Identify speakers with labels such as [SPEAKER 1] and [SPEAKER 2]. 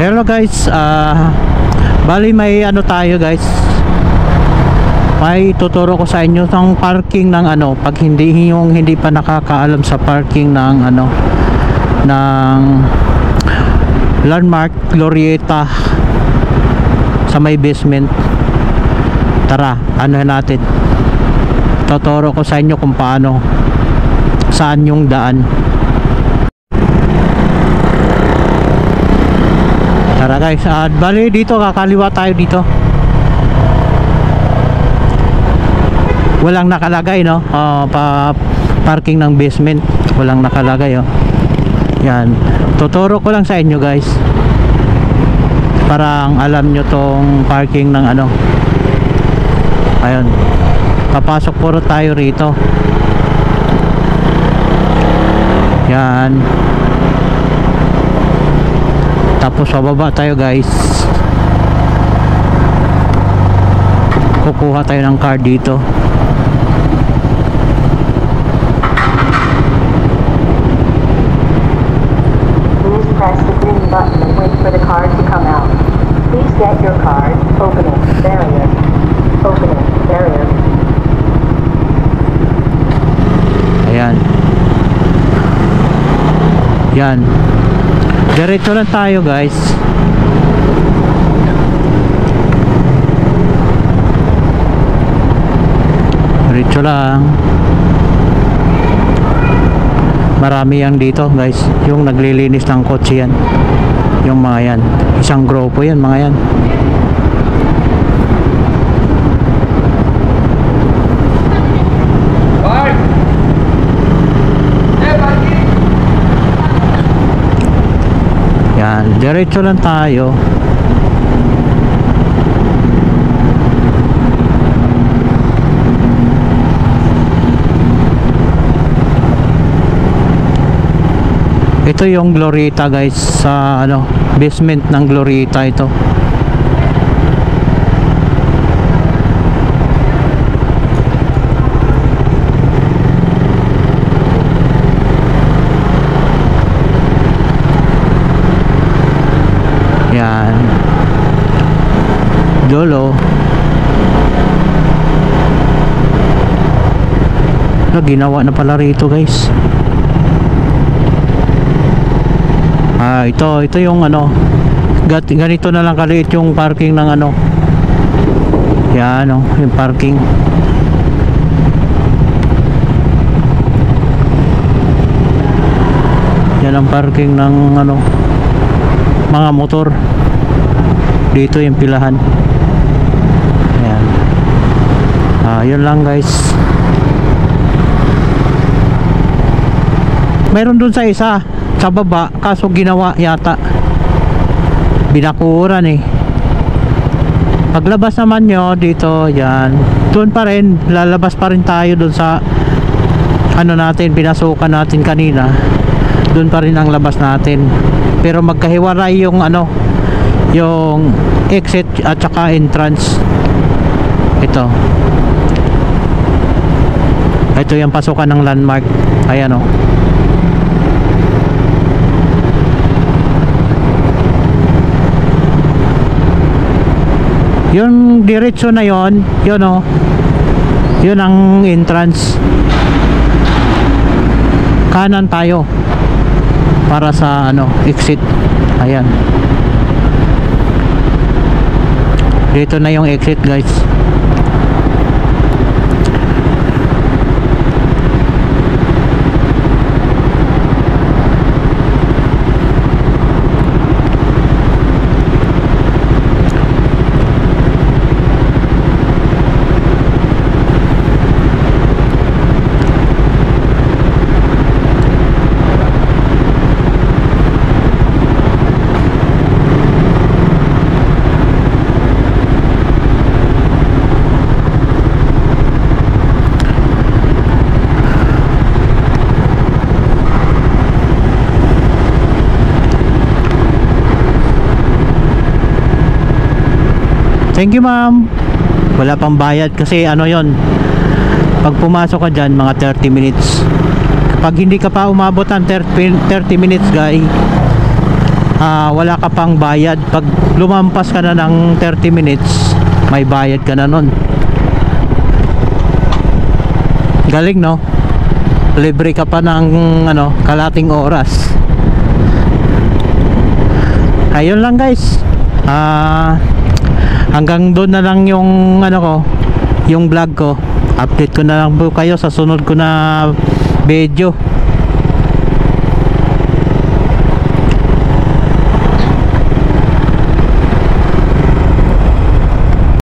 [SPEAKER 1] Hello guys, bali may ano tayo guys, may tuturo ko sa inyo ng parking ng ano, pag hindi pa nakakaalam sa parking ng ano, ng Landmark Glorieta sa may basement. Tara, ano natin, tuturo ko sa inyo kung paano, saan yung daan. Tara guys, bali dito kakaliwa tayo dito. Walang nakalagay no, parking ng basement, walang nakalagay oh. Yan, tuturo ko lang sa inyo guys, parang alam nyo tong parking ng ano. Ayun, papasok puro tayo rito. Yan, tapos bababa tayo guys, kukuha tayo ng card dito.
[SPEAKER 2] Please press the green button and wait for the card to come out. Please get your card. Opening barrier. Opening barrier.
[SPEAKER 1] Ayan, yan, diretso lang tayo guys. Diretso lang. Marami yang dito guys, yung naglilinis ng kotse yan, yung mga yan, isang grupo yan mga yan. Yan, diretso lang tayo. Ito yung Glorieta guys, sa ano, basement ng Glorieta ito. Yan, Dolo. Ginawa na pala rito guys. Ito yung ano, ganito na lang kaliit yung parking ng ano. Yan oh, yung parking. Yan ang parking ng ano, mga motor. Dito yung pilahan. Ayan. Yun lang guys. Mayroon dun sa isa sa baba, kaso ginawa yata, binakuran eh. Paglabas naman nyo dito, yan, doon pa rin, lalabas pa rin tayo doon sa ano natin, pinasukan natin kanina. Doon pa rin ang labas natin, pero magkahiwalay yung ano, yung exit at saka entrance. Ito yung pasukan ng Landmark. Ayan o. Yung diretso na yon, yun o, yun ang entrance. Kanan tayo para sa ano, exit. Ayan, dito na yung exit guys. Thank you ma'am. Wala pang bayad kasi ano yon, pag pumasok ka dyan mga 30 minutes. Pag hindi ka pa umabot ng 30 minutes guys, wala ka pang bayad. Pag lumampas ka na ng 30 minutes, may bayad ka na nun. Galing, no? Libre ka pa ng kalating oras. Ayun lang, guys. Hanggang doon na lang yung yung vlog ko. Update ko na lang po kayo sa sunod ko na video.